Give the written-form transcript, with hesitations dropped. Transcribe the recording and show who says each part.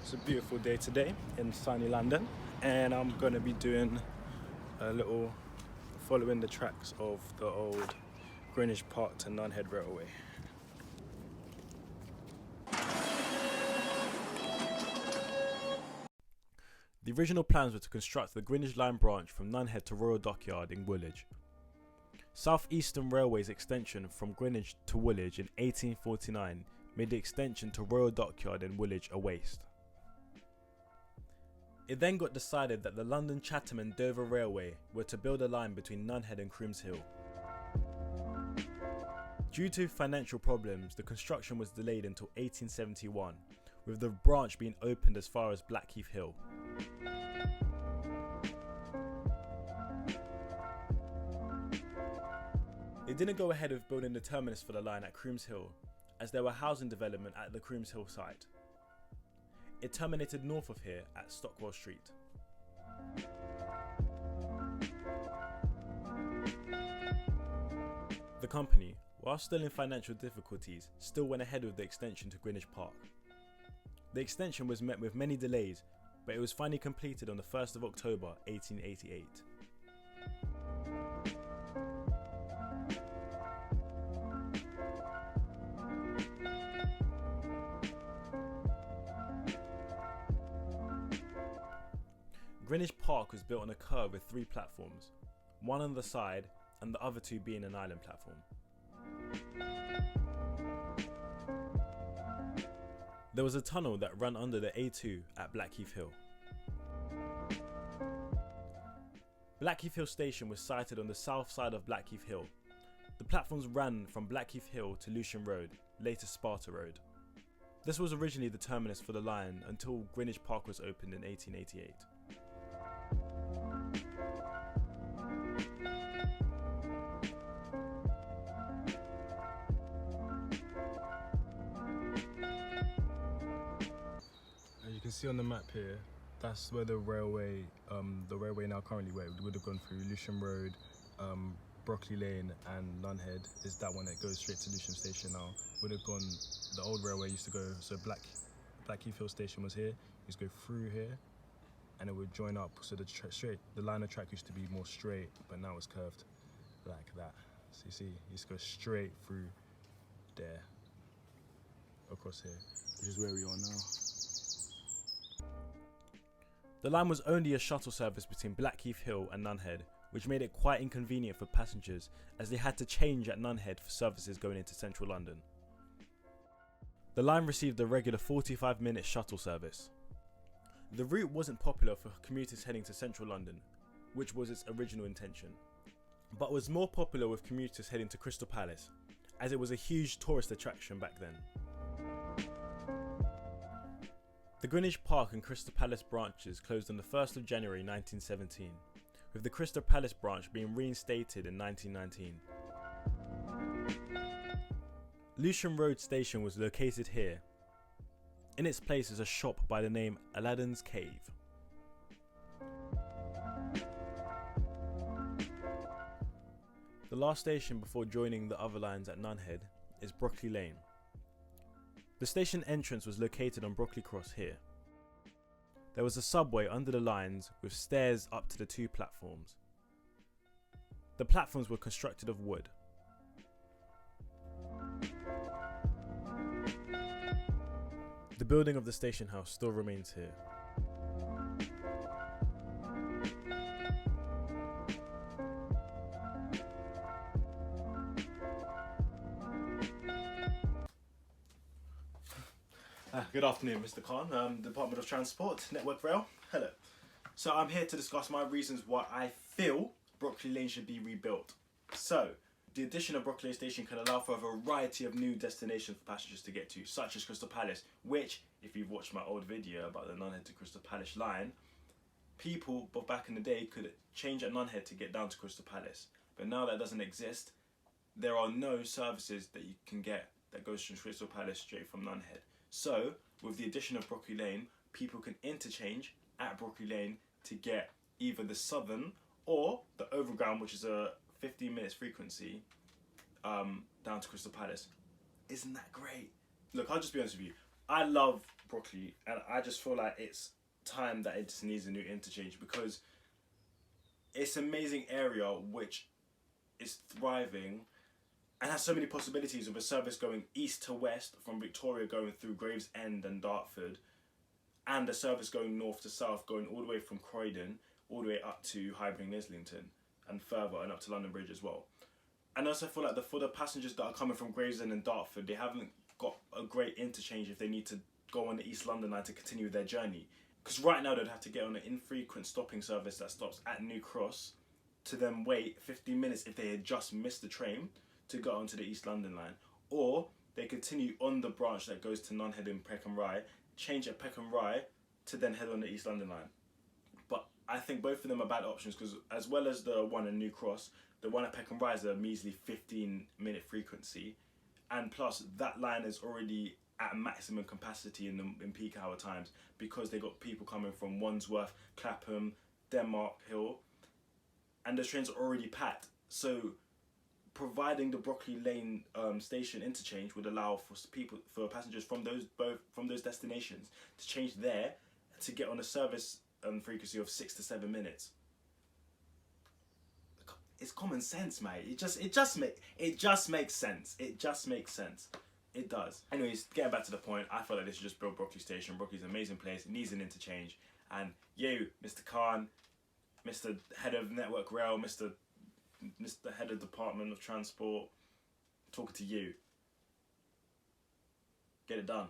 Speaker 1: It's a beautiful day today in sunny London, and I'm going to be doing a little following the tracks of the old Greenwich Park to Nunhead Railway. The original plans were to construct the Greenwich Line branch from Nunhead to Royal Dockyard in Woolwich. South Eastern Railway's extension from Greenwich to Woolwich in 1849 made the extension to Royal Dockyard in Woolwich a waste. It then got decided that the London, Chatham and Dover Railway were to build a line between Nunhead and Crooms Hill. Due to financial problems, the construction was delayed until 1871, with the branch being opened as far as Blackheath Hill. It didn't go ahead with building the terminus for the line at Crooms Hill, as there were housing development at the Crooms Hill site. It terminated north of here at Stockwell Street. The company, while still in financial difficulties, still went ahead with the extension to Greenwich Park. The extension was met with many delays, but it was finally completed on the 1st of October 1888. Greenwich Park was built on a curve with 3 platforms, one on the side and the other 2 being an island platform. There was a tunnel that ran under the A2 at Blackheath Hill. Blackheath Hill Station was sited on the south side of Blackheath Hill. The platforms ran from Blackheath Hill to Lewisham Road, later Sparta Road. This was originally the terminus for the line until Greenwich Park was opened in 1888. As you can see on the map here, that's where the railway now currently where it would have gone through Lewisham Road, Brockley Lane and Nunhead is that one that goes straight to Lewisham Station now. Would have gone, the old railway used to go, so Blackheath Hill Station was here, used to go through here and it would join up, so the line of track used to be more straight, but now it's curved like that. So you see, it used to go straight through there, across here, which is where we are now. The line was only a shuttle service between Blackheath Hill and Nunhead, which made it quite inconvenient for passengers as they had to change at Nunhead for services going into central London. The line received a regular 45-minute shuttle service. The route wasn't popular for commuters heading to central London, which was its original intention, but was more popular with commuters heading to Crystal Palace, as it was a huge tourist attraction back then. The Greenwich Park and Crystal Palace branches closed on the 1st of January 1917, with the Crystal Palace branch being reinstated in 1919. Lewisham Road Station was located here. In its place is a shop by the name Aladdin's Cave. The last station before joining the other lines at Nunhead is Brockley Lane. The station entrance was located on Brockley Cross here. There was a subway under the lines with stairs up to the 2 platforms. The platforms were constructed of wood. The building of the station house still remains here. Good afternoon, Mr. Khan, Department of Transport, Network Rail. Hello. So I'm here to discuss my reasons why I feel Brockley Lane should be rebuilt. So, the addition of Brockley Lane Station can allow for a variety of new destinations for passengers to get to, such as Crystal Palace, which, if you've watched my old video about the Nunhead to Crystal Palace line, people back in the day could change at Nunhead to get down to Crystal Palace. But now that doesn't exist, there are no services that you can get that goes from Crystal Palace straight from Nunhead. So, with the addition of Brockley Lane, people can interchange at Brockley Lane to get either the southern or the overground, which is a 15 minutes frequency, down to Crystal Palace. Isn't that great? Look, I'll just be honest with you. I love Brockley, and I just feel like it's time that it just needs a new interchange, because it's an amazing area which is thriving and has so many possibilities, with a service going east to west from Victoria going through Gravesend and Dartford, and a service going north to south going all the way from Croydon all the way up to Highbury and Islington and further, and up to London Bridge as well. And also I feel like for the passengers that are coming from Gravesend and Dartford, they haven't got a great interchange if they need to go on the East London line to continue their journey. Because right now they'd have to get on an infrequent stopping service that stops at New Cross, to then wait 15 minutes if they had just missed the train to go onto the East London line. Or they continue on the branch that goes to Nunhead and Peckham Rye, change at Peckham Rye to then head on the East London line. But I think both of them are bad options, because as well as the one in New Cross, the one at Peckham Rye is a measly 15-minute frequency, and plus that line is already at maximum capacity in peak hour times, because they got people coming from Wandsworth, Clapham, Denmark Hill, and the trains are already packed. So providing the Brockley Lane station interchange would allow for passengers from those destinations to change there to get on a service frequency of 6 to 7 minutes. It's common sense, mate. It just makes sense. It just makes sense. It does. Anyways, getting back to the point, I felt like they should just build Brockley Station. Brockley's an amazing place. It needs an interchange. And you, Mr. Khan, Mr. Head of Network Rail, Mr. Head of Department of Transport, talking to you. Get it done.